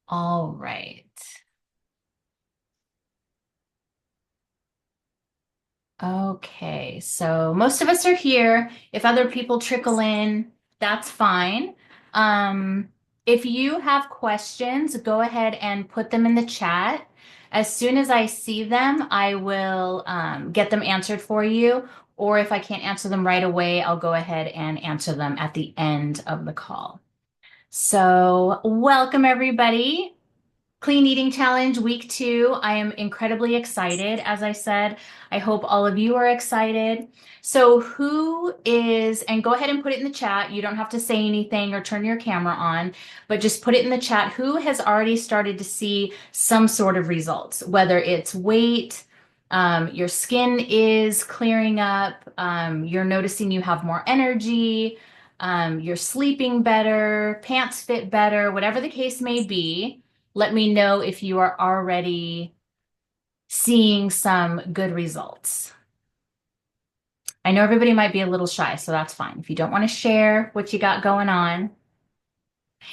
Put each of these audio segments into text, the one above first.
All right. Okay, so most of us are here. If other people trickle in, that's fine. Um, if you have questions, go ahead and put them in the chat. As soon as I see them, I will get them answered for you. Or if I can't answer them right away, I'll go ahead and answer them at the end of the call. So, welcome everybody. Clean Eating Challenge week 2. I am incredibly excited. As I said, I hope all of you are excited. So, and go ahead and put it in the chat. You don't have to say anything or turn your camera on, but just put it in the chat. Who has already started to see some sort of results, whether it's weight, your skin is clearing up, you're noticing you have more energy, you're sleeping better, pants fit better, whatever the case may be. Let me know if you are already seeing some good results. I know everybody might be a little shy, so that's fine. If you don't want to share what you got going on.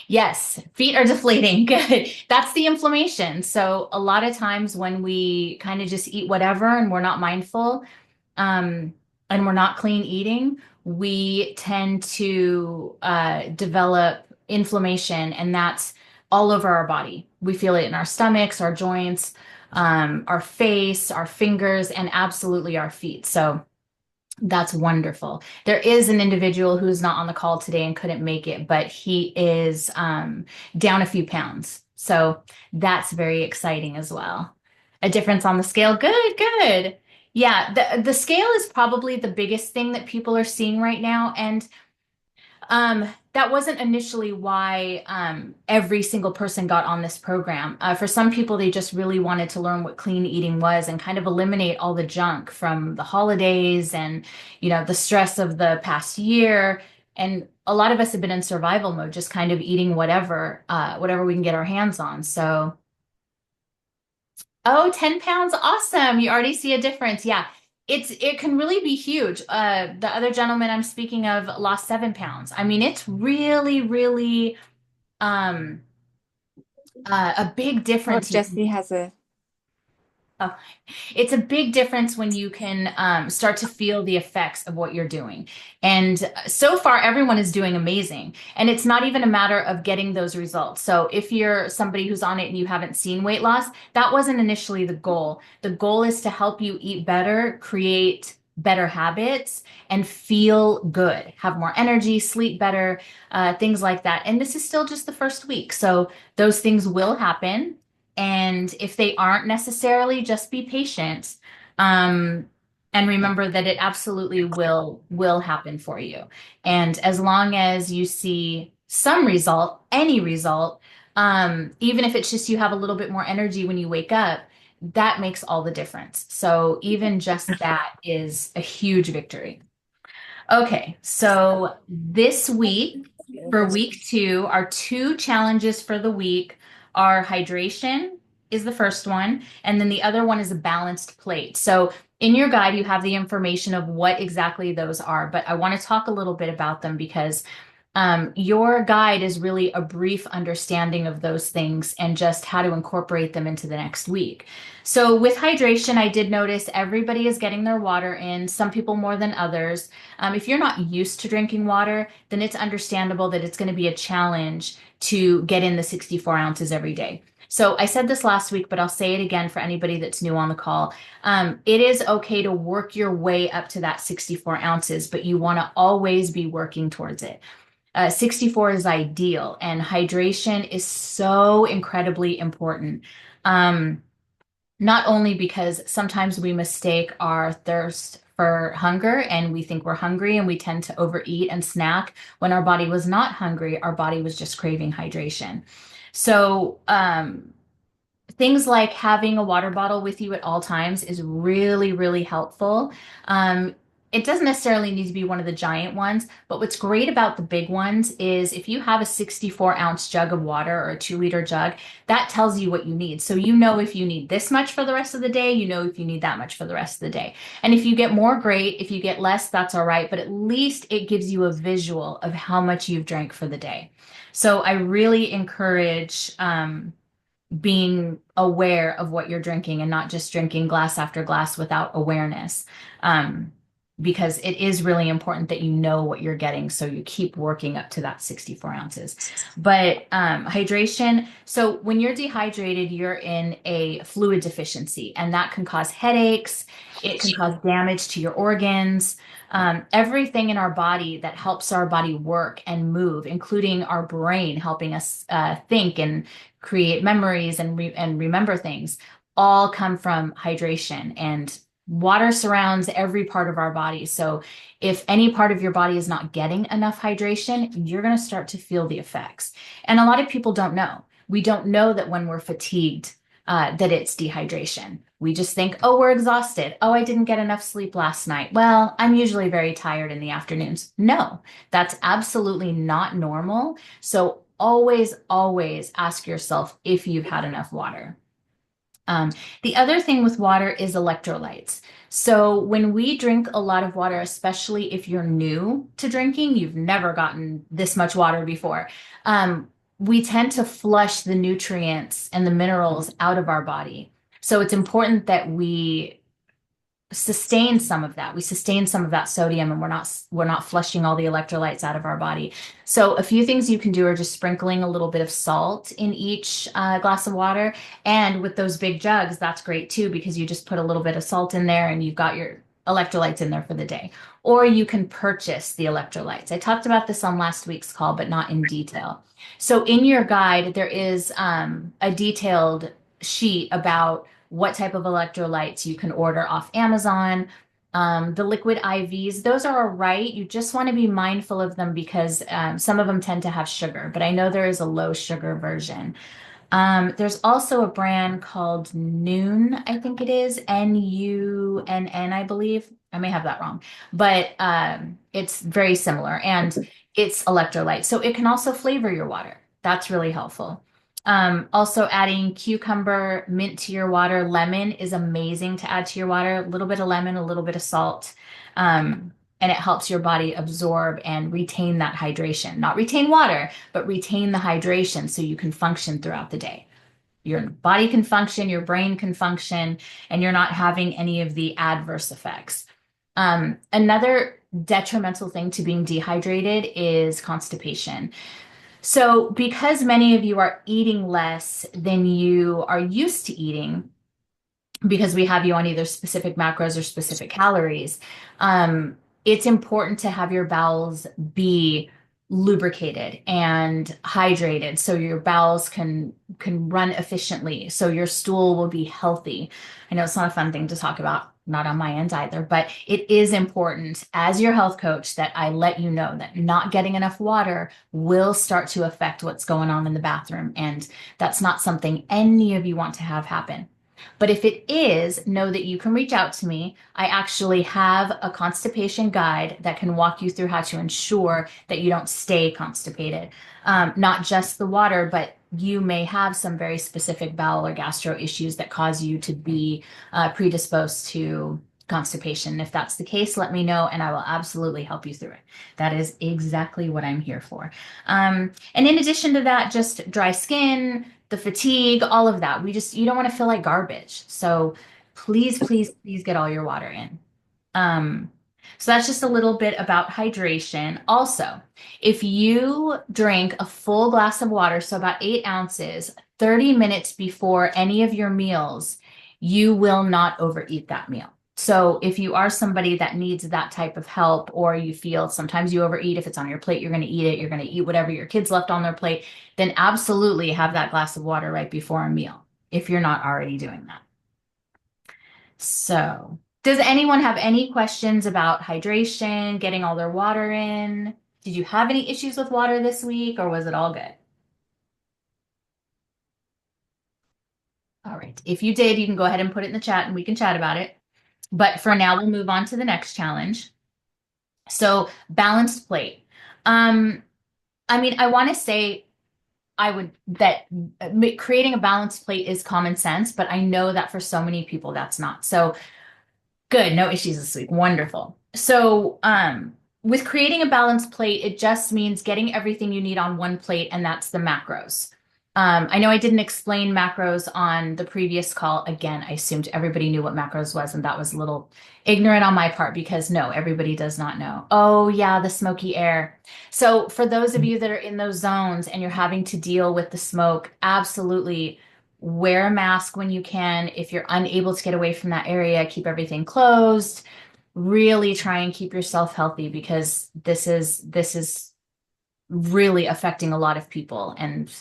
Yes, feet are deflating. Good. That's the inflammation. So a lot of times when we kind of just eat whatever and we're not mindful, um, and we're not clean eating, we tend to develop inflammation, and that's all over our body. We feel it in our stomachs, our joints, our face, our fingers, and absolutely our feet. So that's wonderful. There is an individual who's not on the call today and couldn't make it, but he is down a few pounds. So that's very exciting as well. A difference on the scale. Good, good. Yeah, the scale is probably the biggest thing that people are seeing right now. And that wasn't initially why every single person got on this program. For some people, they just really wanted to learn what clean eating was and kind of eliminate all the junk from the holidays and, the stress of the past year. And a lot of us have been in survival mode, just kind of eating whatever we can get our hands on. So, oh, 10 pounds, awesome. You already see a difference. Yeah. It can really be huge. The other gentleman I'm speaking of lost 7 pounds. I mean, it's really, really um a big Coach difference. Jesse has a Oh, it's a big difference when you can start to feel the effects of what you're doing. And so far, everyone is doing amazing. And it's not even a matter of getting those results. So if you're somebody who's on it and you haven't seen weight loss, that wasn't initially the goal. The goal is to help you eat better, create better habits, and feel good, have more energy, sleep better, things like that. And this is still just the first week. So those things will happen. And if they aren't necessarily, just be patient. Um, and remember that it absolutely will happen for you. And as long as you see some result, any result, even if it's just you have a little bit more energy when you wake up, that makes all the difference. So even just that is a huge victory. Okay, so this week, for week 2, our 2 challenges for the week are hydration is the first one, and then the other one is a balanced plate. So in your guide, you have the information of what exactly those are, but I want to talk a little bit about them because your guide is really a brief understanding of those things and just how to incorporate them into the next week. So, with hydration, I did notice everybody is getting their water in, some people more than others. If you're not used to drinking water, then it's understandable that it's going to be a challenge to get in the 64 ounces every day. So, I said this last week, but I'll say it again for anybody that's new on the call. It is okay to work your way up to that 64 ounces, but you want to always be working towards it. 64 is ideal, and hydration is so incredibly important. Um, Not only because sometimes we mistake our thirst for hunger and we think we're hungry and we tend to overeat and snack when our body was not hungry, our body was just craving hydration. So, things like having a water bottle with you at all times is really, really helpful. Um, it doesn't necessarily need to be one of the giant ones, but what's great about the big ones is if you have a 64-ounce jug of water or a 2-liter jug, that tells you what you need. So you know if you need this much for the rest of the day, you know if you need that much for the rest of the day. And if you get more, great. If you get less, that's all right. But at least it gives you a visual of how much you've drank for the day. So I really encourage, being aware of what you're drinking and not just drinking glass after glass without awareness. Um, because it is really important that you know what you're getting so you keep working up to that 64 ounces. But hydration, so when you're dehydrated, you're in a fluid deficiency, and that can cause headaches. It can cause damage to your organs. Everything in our body that helps our body work and move, including our brain helping us think and create memories and remember things, all come from hydration. And water surrounds every part of our body. So if any part of your body is not getting enough hydration, you're going to start to feel the effects. And a lot of people don't know. We don't know that when we're fatigued, that it's dehydration. We just think, oh, we're exhausted. Oh, I didn't get enough sleep last night. Well, I'm usually very tired in the afternoons. No, that's absolutely not normal. So always, always ask yourself if you've had enough water. The other thing with water is electrolytes. So when we drink a lot of water, especially if you're new to drinking, you've never gotten this much water before, we tend to flush the nutrients and the minerals out of our body. So it's important that we sustain some of that. We sustain some of that sodium, and we're not flushing all the electrolytes out of our body. So a few things you can do are just sprinkling a little bit of salt in each glass of water. And with those big jugs, that's great too, because you just put a little bit of salt in there and you've got your electrolytes in there for the day. Or you can purchase the electrolytes. I talked about this on last week's call, but not in detail. So in your guide, there is a detailed sheet about what type of electrolytes you can order off Amazon. The liquid IVs, those are all right. You just want to be mindful of them because some of them tend to have sugar, but I know there is a low sugar version. There's also a brand called Noon, I think it is, Nunn, I believe. I may have that wrong, but it's very similar and it's electrolyte. So it can also flavor your water. That's really helpful. Also adding cucumber, mint to your water. Lemon is amazing to add to your water. A little bit of lemon, a little bit of salt. And it helps your body absorb and retain that hydration. Not retain water, but retain the hydration so you can function throughout the day. Your body can function, your brain can function, and you're not having any of the adverse effects. Another detrimental thing to being dehydrated is constipation. So, because many of you are eating less than you are used to eating, because we have you on either specific macros or specific calories, it's important to have your bowels be lubricated and hydrated so your bowels can run efficiently, so your stool will be healthy. I know it's not a fun thing to talk about, not on my end either, but it is important as your health coach that I let you know that not getting enough water will start to affect what's going on in the bathroom, and that's not something any of you want to have happen. But if it is, know that you can reach out to me. I actually have a constipation guide that can walk you through how to ensure that you don't stay constipated. Not just the water, but you may have some very specific bowel or gastro issues that cause you to be predisposed to constipation. If that's the case, let me know and I will absolutely help you through it. That is exactly what I'm here for. And in addition to that, just dry skin, the fatigue, all of that. You don't want to feel like garbage. So please, please, please get all your water in. Um, so that's just a little bit about hydration. Also, if you drink a full glass of water, so about 8 ounces, 30 minutes before any of your meals, you will not overeat that meal. So if you are somebody that needs that type of help, or you feel sometimes you overeat, if it's on your plate, you're going to eat it, you're going to eat whatever your kids left on their plate, then absolutely have that glass of water right before a meal if you're not already doing that. So, does anyone have any questions about hydration, getting all their water in? Did you have any issues with water this week, or was it all good? All right. If you did, you can go ahead and put it in the chat and we can chat about it. But for now, we'll move on to the next challenge. So, balanced plate. I mean, I want to say creating a balanced plate is common sense, but I know that for so many people that's not. So good, no issues this week. Wonderful. So with creating a balanced plate, it just means getting everything you need on one plate, and that's the macros. I know I didn't explain macros on the previous call. Again, I assumed everybody knew what macros was, and that was a little ignorant on my part because no, everybody does not know. Oh, yeah, the smoky air. So, for those of you that are in those zones and you're having to deal with the smoke, absolutely wear a mask when you can. If you're unable to get away from that area, keep everything closed. Really try and keep yourself healthy because this is really affecting a lot of people and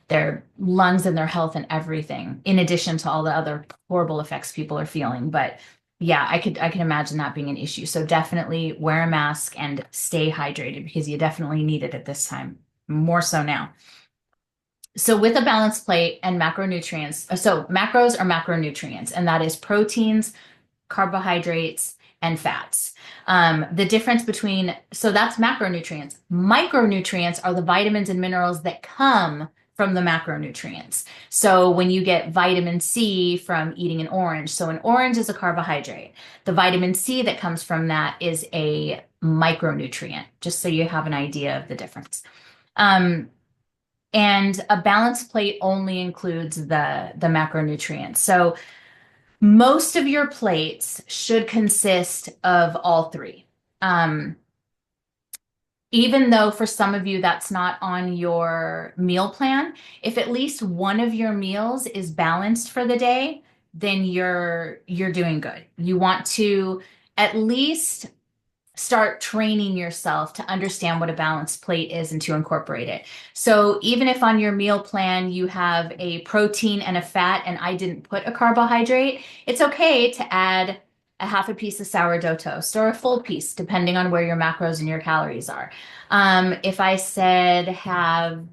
their lungs and their health and everything, in addition to all the other horrible effects people are feeling. But yeah, I can imagine that being an issue. So definitely wear a mask and stay hydrated because you definitely need it at this time, more so now. So with a balanced plate and macronutrients, so macros are macronutrients, and that is proteins, carbohydrates, and fats. The difference between, so that's macronutrients. Micronutrients are the vitamins and minerals that come from the macronutrients. So when you get vitamin C from eating an orange, so an orange is a carbohydrate. The vitamin C that comes from that is a micronutrient, just so you have an idea of the difference. Um, and a balanced plate only includes the macronutrients. So most of your plates should consist of all three. Um, Even though for some of you that's not on your meal plan, if at least one of your meals is balanced for the day, then you're doing good. You want to at least start training yourself to understand what a balanced plate is and to incorporate it. So even if on your meal plan you have a protein and a fat and I didn't put a carbohydrate, it's okay to add a half a piece of sourdough toast or a full piece, depending on where your macros and your calories are. If I said have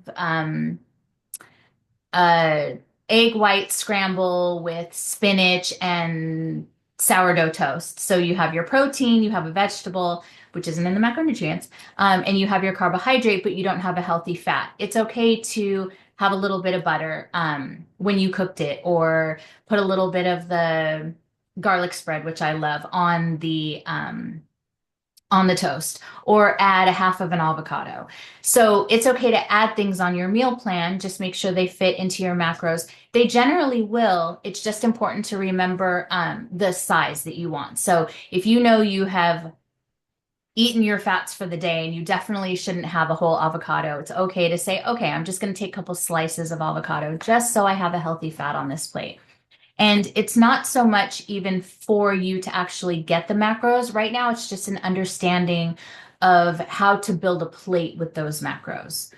uh, egg white scramble with spinach and sourdough toast. So you have your protein, you have a vegetable, which isn't in the macronutrients, and you have your carbohydrate, but you don't have a healthy fat. It's okay to have a little bit of butter when you cooked it, or put a little bit of the garlic spread, which I love, on the toast, or add a half of an avocado. So it's okay to add things on your meal plan. Just make sure they fit into your macros. They generally will. It's just important to remember the size that you want. So if you know you have eaten your fats for the day and you definitely shouldn't have a whole avocado, it's okay to say, okay, I'm just going to take a couple slices of avocado just so I have a healthy fat on this plate. And it's not so much even for you to actually get the macros. Right now, it's just an understanding of how to build a plate with those macros.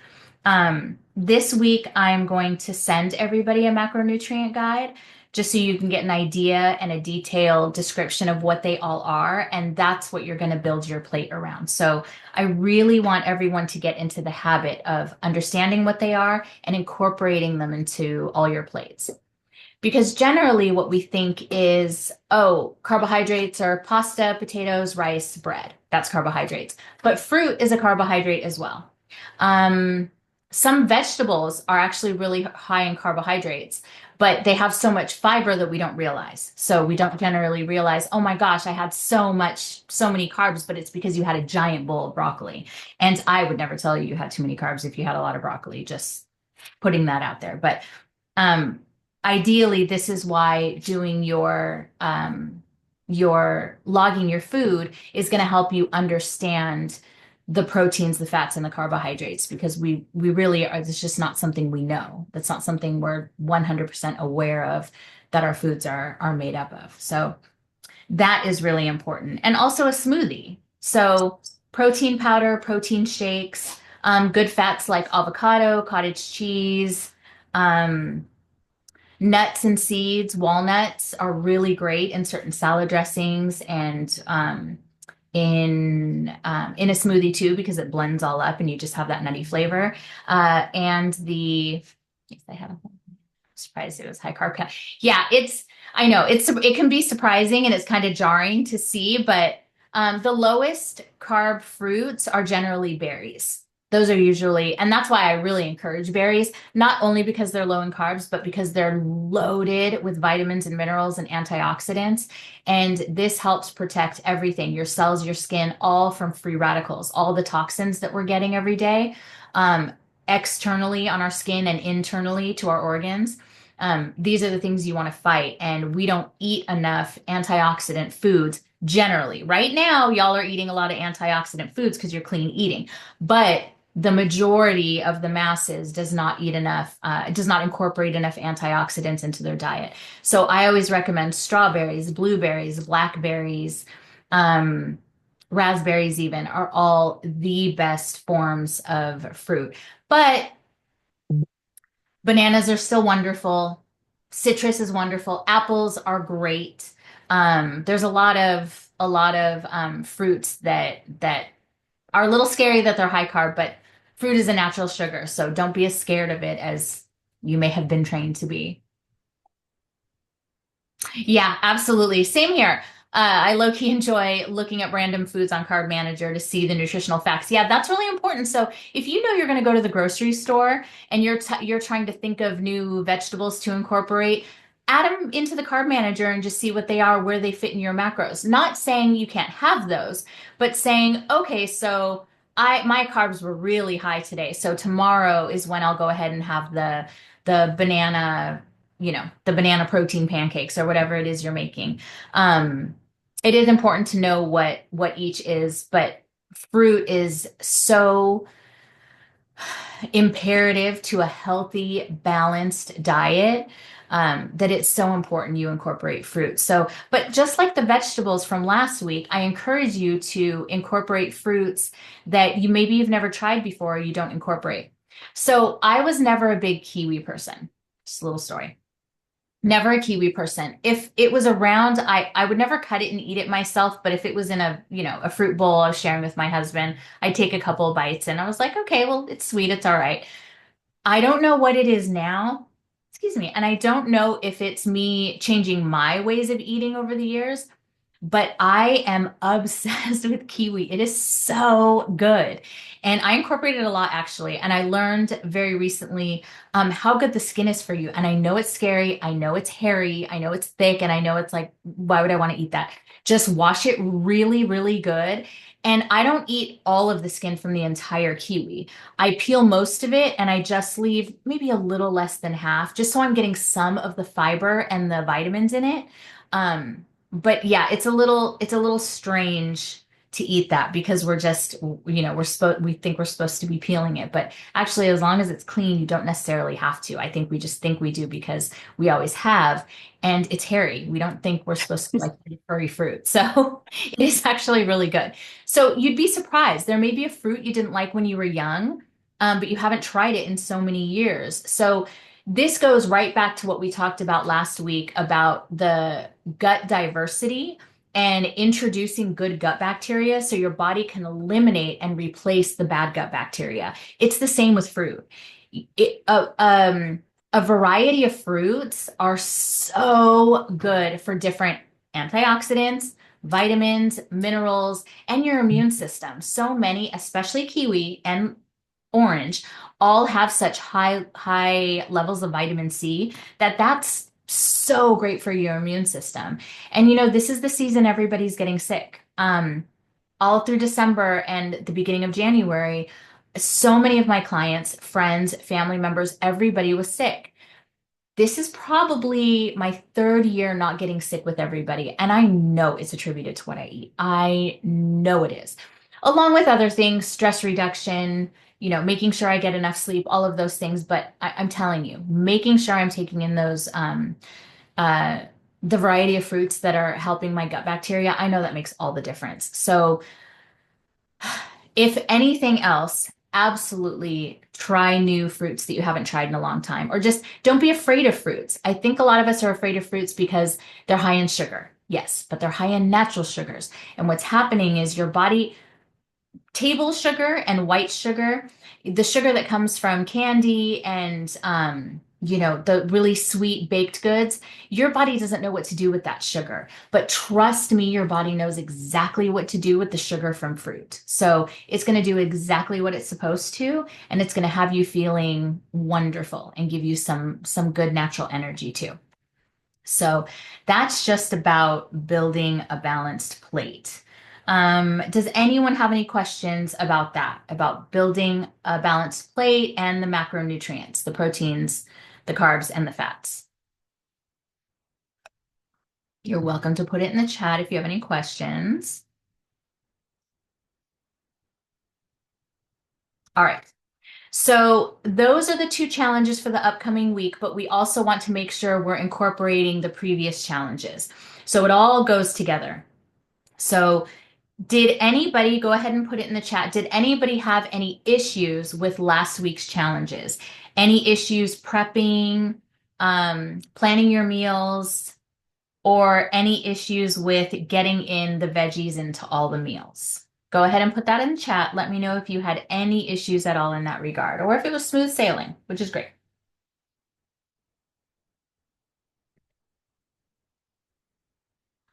This week, I'm going to send everybody a macronutrient guide just so you can get an idea and a detailed description of what they all are. And that's what you're going to build your plate around. So I really want everyone to get into the habit of understanding what they are and incorporating them into all your plates. Because generally, what we think is, oh, carbohydrates are pasta, potatoes, rice, bread. That's carbohydrates. But fruit is a carbohydrate as well. Um, some vegetables are actually really high in carbohydrates, but they have so much fiber that we don't realize. So we don't generally realize, oh my gosh, I had so many carbs, but it's because you had a giant bowl of broccoli. And I would never tell you you had too many carbs if you had a lot of broccoli, just putting that out there. But um, ideally, this is why doing your logging your food is going to help you understand the proteins, the fats, and the carbohydrates because we really are. It's just not something we know. That's not something we're 100% aware of that our foods are made up of. So that is really important. And also a smoothie. So protein powder, protein shakes, good fats like avocado, cottage cheese. Nuts and seeds, walnuts are really great in certain salad dressings and in a smoothie too because it blends all up and you just have that nutty flavor. And the yes, I have. Surprised it was high carb count. Yeah, I know it can be surprising and it's kind of jarring to see, but the lowest carb fruits are generally berries. Those are usually, and that's why I really encourage berries, not only because they're low in carbs, but because they're loaded with vitamins and minerals and antioxidants. And this helps protect everything, your cells, your skin, all from free radicals, all the toxins that we're getting every day. Um, externally on our skin and internally to our organs. These are the things you want to fight. And we don't eat enough antioxidant foods generally. Right now, y'all are eating a lot of antioxidant foods because you're clean eating. But the majority of the masses does not eat enough, does not incorporate enough antioxidants into their diet. So I always recommend strawberries, blueberries, blackberries, um, raspberries even are all the best forms of fruit. But bananas are still wonderful. Citrus is wonderful. Apples are great. There's a lot of fruits that are a little scary that they're high carb, but fruit is a natural sugar, so don't be as scared of it as you may have been trained to be. Yeah, absolutely. Same here. I low-key enjoy looking at random foods on Carb Manager to see the nutritional facts. Yeah, that's really important. So if you know you're going to go to the grocery store and you're trying to think of new vegetables to incorporate, add them into the Carb Manager and just see what they are, where they fit in your macros. Not saying you can't have those, but saying, okay, so I my carbs were really high today, so tomorrow is when I'll go ahead and have the banana, the banana protein pancakes or whatever it is you're making. Um, it is important to know what each is, but fruit is so imperative to a healthy, balanced diet. That it's so important you incorporate fruit. So, but just like the vegetables from last week, I encourage you to incorporate fruits that you maybe you've never tried before or you don't incorporate. So, I was never a big kiwi person. Just a little story. Never a kiwi person. If it was around, I would never cut it and eat it myself, but if it was in a fruit bowl I was sharing with my husband, I'd take a couple of bites and I was like, okay, well, it's sweet, it's all right. I don't know what it is now. Excuse me. And I don't know if it's me changing my ways of eating over the years, but I am obsessed with kiwi. It is so good. And I incorporate it a lot actually. And I learned very recently how good the skin is for you. And I know it's scary. I know it's hairy. I know it's thick. And I know it's like, why would I want to eat that? Just wash it really, really good. And I don't eat all of the skin from the entire kiwi. I peel most of it and I just leave maybe a little less than half, just so I'm getting some of the fiber and the vitamins in it. But yeah, it's a little strange to eat that because we're just, we think we're supposed to be peeling it, but actually, as long as it's clean, you don't necessarily have to. I think we just think we do because we always have, and it's hairy. We don't think we're supposed to like eat furry fruit. So it is actually really good. So you'd be surprised. There may be a fruit you didn't like when you were young, but you haven't tried it in so many years. So this goes right back to what we talked about last week about the gut diversity and introducing good gut bacteria so your body can eliminate and replace the bad gut bacteria. It's the same with fruit. It, a variety of fruits are so good for different antioxidants, vitamins, minerals, and your immune system. So many, especially kiwi and orange, all have such high levels of vitamin C that's so great for your immune system. And this is the season everybody's getting sick. All through December and the beginning of January, so many of my clients, friends, family members, everybody was sick. This is probably my third year not getting sick with everybody, and I know it's attributed to what I eat. I know it is. Along with other things, stress reduction, making sure I get enough sleep, all of those things. But I'm telling you, making sure I'm taking in those uh, the variety of fruits that are helping my gut bacteria, I know that makes all the difference. So if anything else, absolutely try new fruits that you haven't tried in a long time, or just don't be afraid of fruits. I think a lot of us are afraid of fruits because they're high in sugar. Yes, but they're high in natural sugars. And what's happening is your body, table sugar and white sugar, the sugar that comes from candy and the really sweet baked goods, your body doesn't know what to do with that sugar. But trust me, your body knows exactly what to do with the sugar from fruit. So it's going to do exactly what it's supposed to, and it's going to have you feeling wonderful and give you some good natural energy too. So that's just about building a balanced plate. Does anyone have any questions about that, about building a balanced plate and the macronutrients, the proteins, the carbs, and the fats? You're welcome to put it in the chat if you have any questions. All right. So those are the two challenges for the upcoming week, but we also want to make sure we're incorporating the previous challenges. So it all goes together. So did anybody go ahead and put it in the chat? Did anybody have any issues with last week's challenges? Any issues prepping, planning your meals, or any issues with getting in the veggies into all the meals? Go ahead and put that in the chat. Let me know if you had any issues at all in that regard, or if it was smooth sailing, which is great.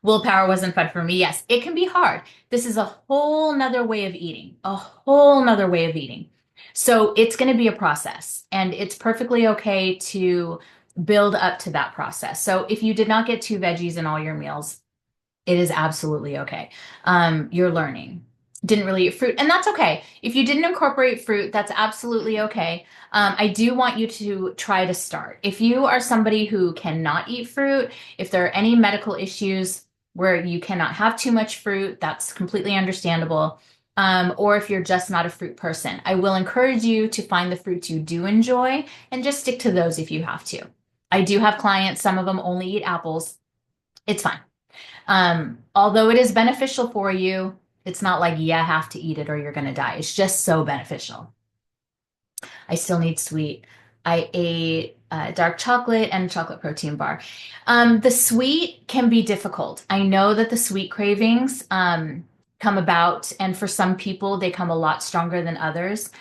Willpower wasn't fun for me. Yes, it can be hard. This is a whole nother way of eating, a whole nother way of eating. So it's going to be a process, and it's perfectly okay to build up to that process. So if you did not get two veggies in all your meals, it is absolutely okay. You're learning. Didn't really eat fruit, and that's okay. If you didn't incorporate fruit, that's absolutely okay. I do want you to try to start. If you are somebody who cannot eat fruit, if there are any medical issues where you cannot have too much fruit, that's completely understandable. Or if you're just not a fruit person, I will encourage you to find the fruits you do enjoy and just stick to those if you have to. I do have clients, some of them only eat apples. It's fine. Although it is beneficial for you, it's not like you have to eat it or you're going to die. It's just so beneficial. I still need sweet. I ate dark chocolate and a chocolate protein bar. The sweet can be difficult. I know that the sweet cravings come about, and for some people, they come a lot stronger than others.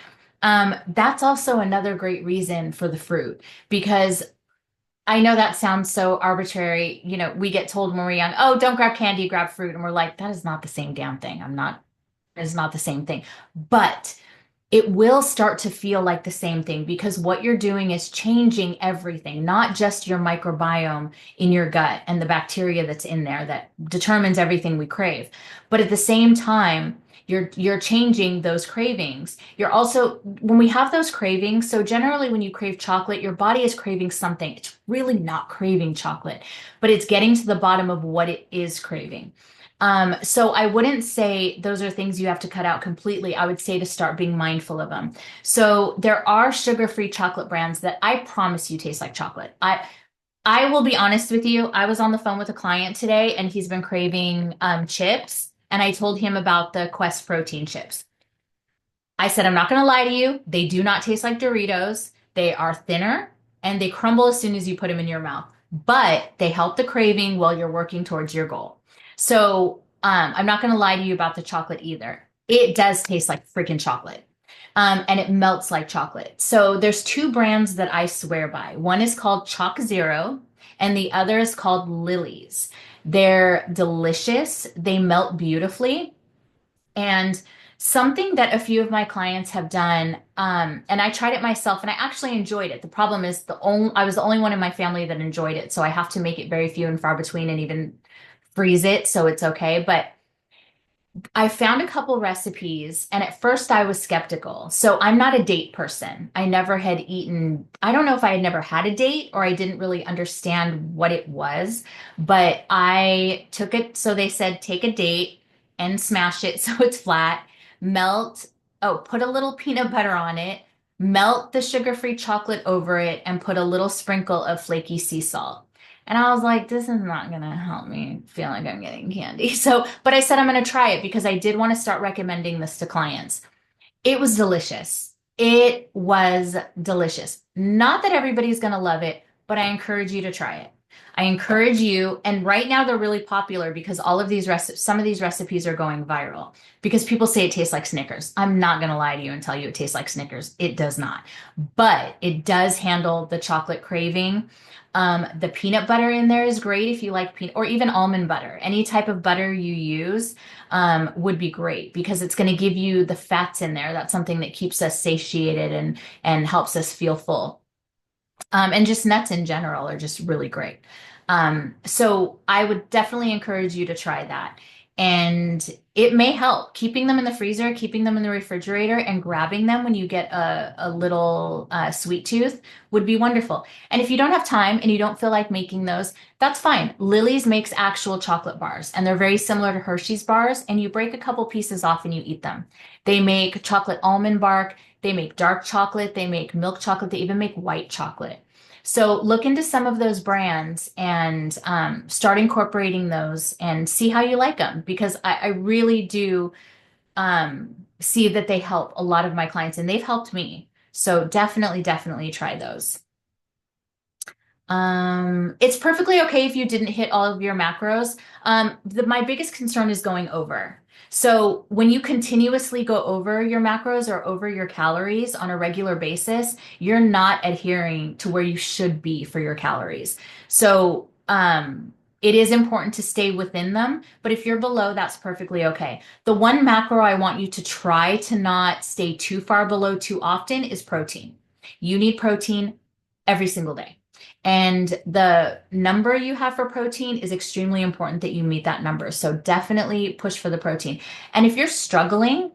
That's also another great reason for the fruit because I know that sounds so arbitrary. You know, we get told when we're young, oh, don't grab candy, grab fruit. And we're like, that is not the same damn thing. It is not the same thing. But it will start to feel like the same thing because what you're doing is changing everything, not just your microbiome in your gut and the bacteria that's in there that determines everything we crave. But at the same time, you're changing those cravings. You're also when we have those cravings, so generally when you crave chocolate, your body is craving something. It's really not craving chocolate, but it's getting to the bottom of what it is craving. So I wouldn't say those are things you have to cut out completely. I would say to start being mindful of them. So there are sugar-free chocolate brands that I promise you taste like chocolate. I will be honest with you. I was on the phone with a client today and he's been craving chips, and I told him about the Quest protein chips. I said, I'm not going to lie to you. They do not taste like Doritos. They are thinner and they crumble as soon as you put them in your mouth, but they help the craving while you're working towards your goal. So I'm not going to lie to you about the chocolate either. It does taste like freaking chocolate. And it melts like chocolate. So there's two brands that I swear by. One is called Chalk Zero, and the other is called Lily's. They're delicious. They melt beautifully. And something that a few of my clients have done, and I tried it myself and I actually enjoyed it. The problem is I was the only one in my family that enjoyed it, so I have to make it very few and far between and even freeze it so it's okay. But I found a couple recipes, and at first I was skeptical. So I'm not a date person. I never had eaten, I don't know if I had never had a date or I didn't really understand what it was, but I took it. So they said take a date and smash it so it's flat, melt, oh, put a little peanut butter on it, melt the sugar-free chocolate over it, and put a little sprinkle of flaky sea salt. And I was like, this is not going to help me feel like I'm getting candy. So, but I said I'm going to try it because I did want to start recommending this to clients. It was delicious. It was delicious. Not that everybody's going to love it, but I encourage you to try it. I encourage you, and right now they're really popular because all of these some of these recipes are going viral because people say it tastes like Snickers. I'm not going to lie to you and tell you it tastes like Snickers. It does not, but it does handle the chocolate craving. The peanut butter in there is great if you like peanut or even almond butter. Any type of butter you use would be great because it's going to give you the fats in there. That's something that keeps us satiated and helps us feel full. And just nuts in general are just really great. So I would definitely encourage you to try that. And It may help. Keeping them in the freezer, keeping them in the refrigerator, and grabbing them when you get a little sweet tooth would be wonderful. And if you don't have time and you don't feel like making those, that's fine. Lily's makes actual chocolate bars, and they're very similar to Hershey's bars, and you break a couple pieces off and you eat them. They make chocolate almond bark, they make dark chocolate, they make milk chocolate, they even make white chocolate. So look into some of those brands and start incorporating those and see how you like them because I really do see that they help a lot of my clients and they've helped me. So definitely, definitely try those. It's perfectly okay if you didn't hit all of your macros. My biggest concern is going over. So when you continuously go over your macros or over your calories on a regular basis, you're not adhering to where you should be for your calories. So, it is important to stay within them, but if you're below, that's perfectly okay. The one macro I want you to try to not stay too far below too often is protein. You need protein every single day. And the number you have for protein is extremely important that you meet that number. So definitely push for the protein. And if you're struggling,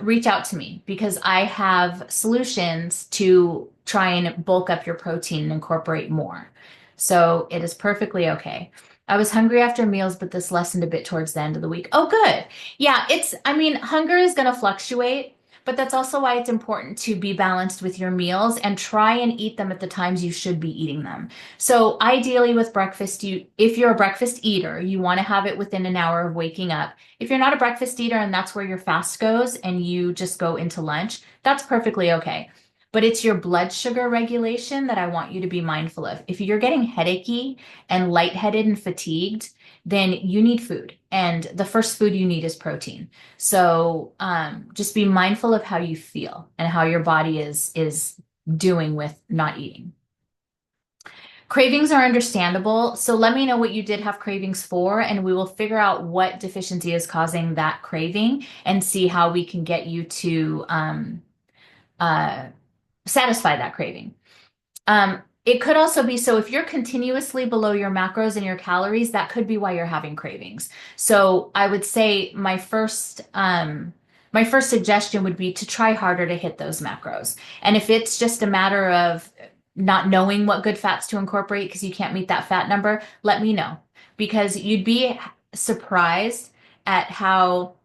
reach out to me because I have solutions to try and bulk up your protein and incorporate more. So it is perfectly okay. I was hungry after meals, but this lessened a bit towards the end of the week. Oh, good. Yeah, I mean, hunger is going to fluctuate. But that's also why it's important to be balanced with your meals and try and eat them at the times you should be eating them. So ideally with breakfast, if you're a breakfast eater, you want to have it within an hour of waking up. If you're not a breakfast eater and that's where your fast goes and you just go into lunch, that's perfectly okay. But it's your blood sugar regulation that I want you to be mindful of. If you're getting headachy and lightheaded and fatigued, then you need food. And the first food you need is protein. So just be mindful of how you feel and how your body is doing with not eating. Cravings are understandable. So let me know what you did have cravings for, and we will figure out what deficiency is causing that craving and see how we can get you to uh, satisfy that craving. It could also be so if you're continuously below your macros and your calories, that could be why you're having cravings. So I would say my first suggestion would be to try harder to hit those macros. And if it's just a matter of not knowing what good fats to incorporate because you can't meet that fat number, let me know because you'd be surprised at how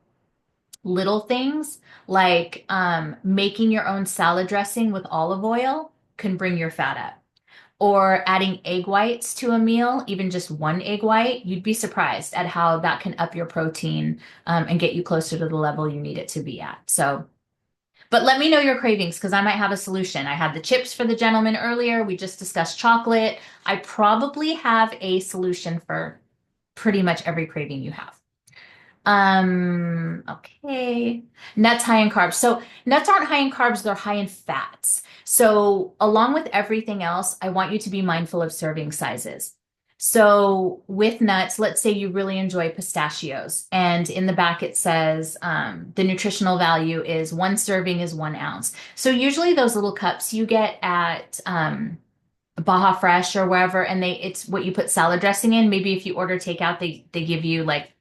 little things like making your own salad dressing with olive oil can bring your fat up. Or adding egg whites to a meal, even just one egg white, you'd be surprised at how that can up your protein and get you closer to the level you need it to be at. So, but let me know your cravings because I might have a solution. I had the chips for the gentleman earlier. We just discussed chocolate. I probably have a solution for pretty much every craving you have. Okay. Nuts high in carbs. So nuts aren't high in carbs, they're high in fats. So along with everything else, I want you to be mindful of serving sizes. So with nuts, let's say you really enjoy pistachios, and in the back it says the nutritional value is 1 serving is 1 ounce. So usually those little cups you get at Baja Fresh or wherever, and it's what you put salad dressing in. Maybe if you order takeout, they give you like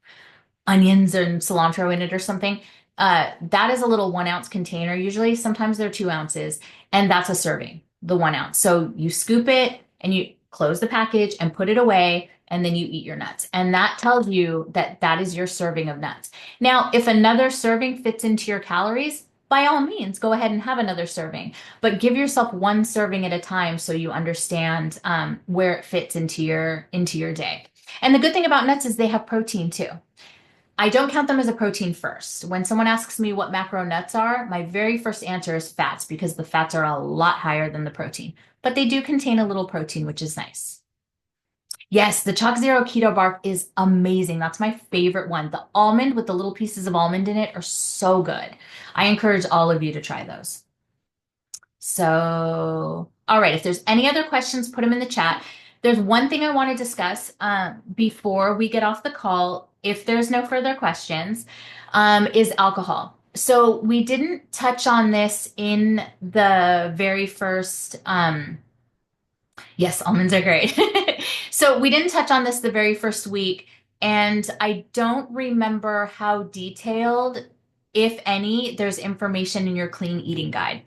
onions and cilantro in it or something. That is a little 1 ounce container. Usually, sometimes they're 2 ounces, and that's a serving, the 1 ounce. So you scoop it and you close the package and put it away, and then you eat your nuts. And that tells you that that is your serving of nuts. Now, if another serving fits into your calories, by all means, go ahead and have another serving, but give yourself 1 serving at a time so you understand where it fits into your day. And the good thing about nuts is they have protein too. I don't count them as a protein first. When someone asks me what macro nuts are, my very first answer is fats because the fats are a lot higher than the protein. But they do contain a little protein, which is nice. Yes, the Chalk Zero Keto Bar is amazing. That's my favorite one. The almond with the little pieces of almond in it are so good. I encourage all of you to try those. So, all right, if there's any other questions, put them in the chat. There's one thing I want to discuss before we get off the call, if there's no further questions, is alcohol. So we didn't touch on this in the very first, yes, almonds are great. So we didn't touch on this the very first week And I don't remember how detailed, if any, there's information in your clean eating guide.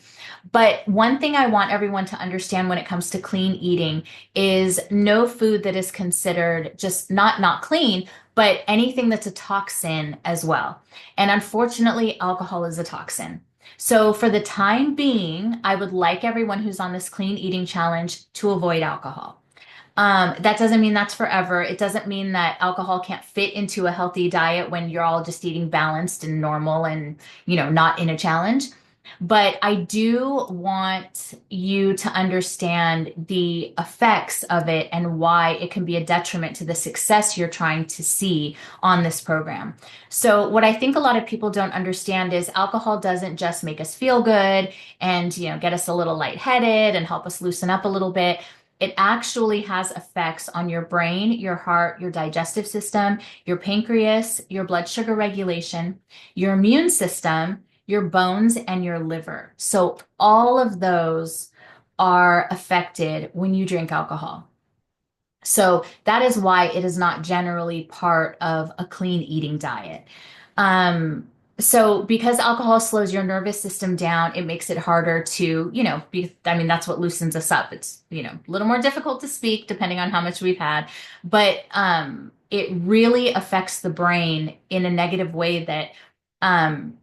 But one thing I want everyone to understand when it comes to clean eating is no food that is considered just not clean, but anything that's a toxin as well. And unfortunately, alcohol is a toxin. So for the time being, I would like everyone who's on this clean eating challenge to avoid alcohol. That doesn't mean that's forever. It doesn't mean that alcohol can't fit into a healthy diet when you're all just eating balanced and normal and, not in a challenge. But I do want you to understand the effects of it and why it can be a detriment to the success you're trying to see on this program. So, what I think a lot of people don't understand is alcohol doesn't just make us feel good and, get us a little lightheaded and help us loosen up a little bit. It actually has effects on your brain, your heart, your digestive system, your pancreas, your blood sugar regulation, your immune system, your bones, and your liver. So all of those are affected when you drink alcohol. So that is why it is not generally part of a clean eating diet. So because alcohol slows your nervous system down, it makes it harder to, that's what loosens us up. It's, a little more difficult to speak depending on how much we've had, but it really affects the brain in a negative way that um,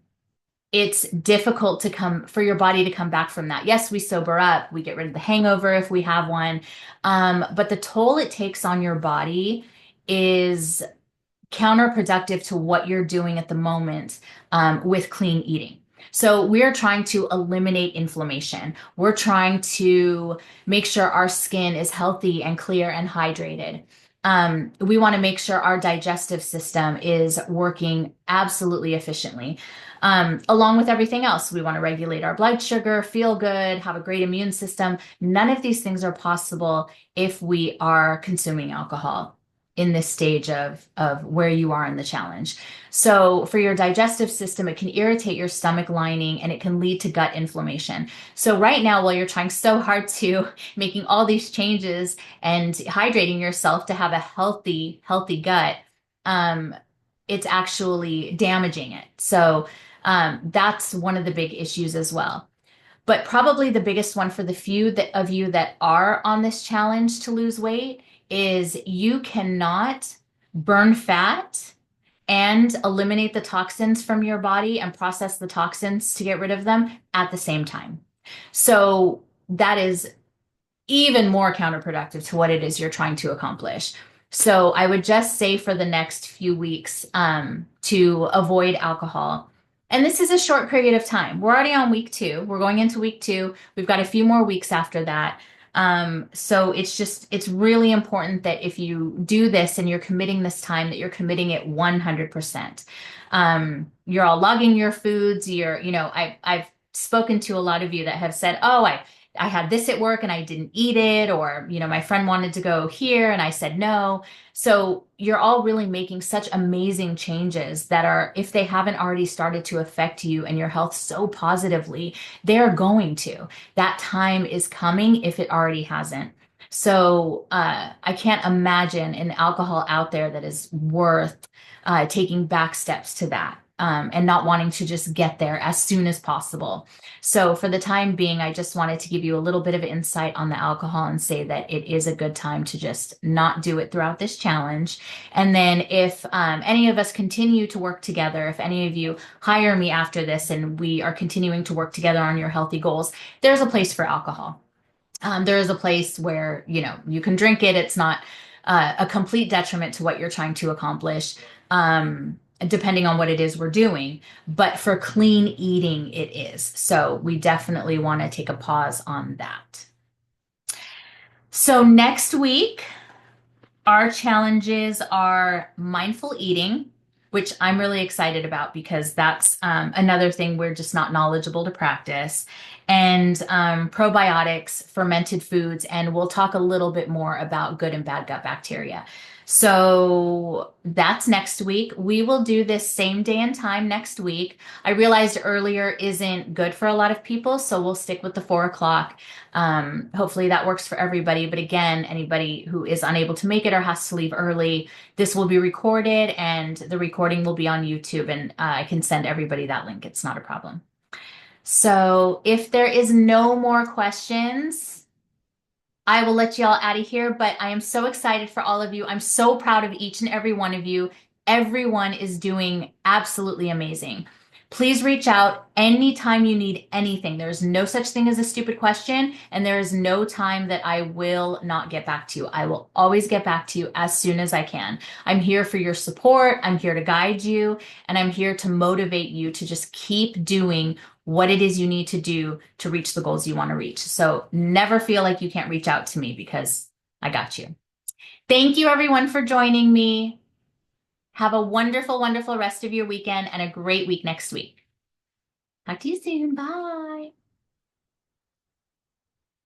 it's difficult to come for your body to come back from that. Yes, we sober up, we get rid of the hangover if we have one. But the toll it takes on your body is counterproductive to what you're doing at the moment with clean eating. So we're trying to eliminate inflammation. We're trying to make sure our skin is healthy and clear and hydrated. We want to make sure our digestive system is working absolutely efficiently. Along with everything else, we want to regulate our blood sugar, feel good, have a great immune system. None of these things are possible if we are consuming alcohol in this stage of where you are in the challenge. So for your digestive system, it can irritate your stomach lining and it can lead to gut inflammation. So right now, while you're trying so hard to making all these changes and hydrating yourself to have a healthy gut, um, it's actually damaging it. So that's one of the big issues as well. But probably the biggest one for the few of you that are on this challenge to lose weight is you cannot burn fat and eliminate the toxins from your body and process the toxins to get rid of them at the same time. So that is even more counterproductive to what it is you're trying to accomplish. So I would just say for the next few weeks to avoid alcohol. And this is a short period of time. We're already on week 2. We're going into week 2. We've got a few more weeks after that. So it's really important that if you do this and you're committing this time, that you're committing it 100%. You're all logging your foods. I've spoken to a lot of you that have said, oh, I had this at work and I didn't eat it, or, my friend wanted to go here and I said no. So you're all really making such amazing changes that are, if they haven't already started to affect you and your health so positively, they're going to. That time is coming if it already hasn't. So I can't imagine an alcohol out there that is worth taking back steps to that. And not wanting to just get there as soon as possible. So for the time being, I just wanted to give you a little bit of insight on the alcohol and say that it is a good time to just not do it throughout this challenge. And then if any of us continue to work together, if any of you hire me after this and we are continuing to work together on your healthy goals, there's a place for alcohol. There is a place where, you can drink it. It's not a complete detriment to what you're trying to accomplish. Depending on what it is we're doing. But for clean eating, it is. So we definitely want to take a pause on that. So next week, our challenges are mindful eating, which I'm really excited about because that's another thing we're just not knowledgeable to practice, and probiotics, fermented foods, and we'll talk a little bit more about good and bad gut bacteria. So that's next week. We will do this same day and time next week. I realized earlier isn't good for a lot of people, so we'll stick with the 4 o'clock. Hopefully that works for everybody. But again, anybody who is unable to make it or has to leave early, this will be recorded and the recording will be on YouTube, and I can send everybody that link. It's not a problem. So if there is no more questions, I will let you all out of here, but I am so excited for all of you. I'm so proud of each and every one of you. Everyone is doing absolutely amazing. Please reach out anytime you need anything. There's no such thing as a stupid question, and there is no time that I will not get back to you. I will always get back to you as soon as I can. I'm here for your support. I'm here to guide you, and I'm here to motivate you to just keep doing what it is you need to do to reach the goals you want to reach. So never feel like you can't reach out to me because I got you. Thank you, everyone, for joining me. Have a wonderful, wonderful rest of your weekend and a great week next week. Talk to you soon. Bye.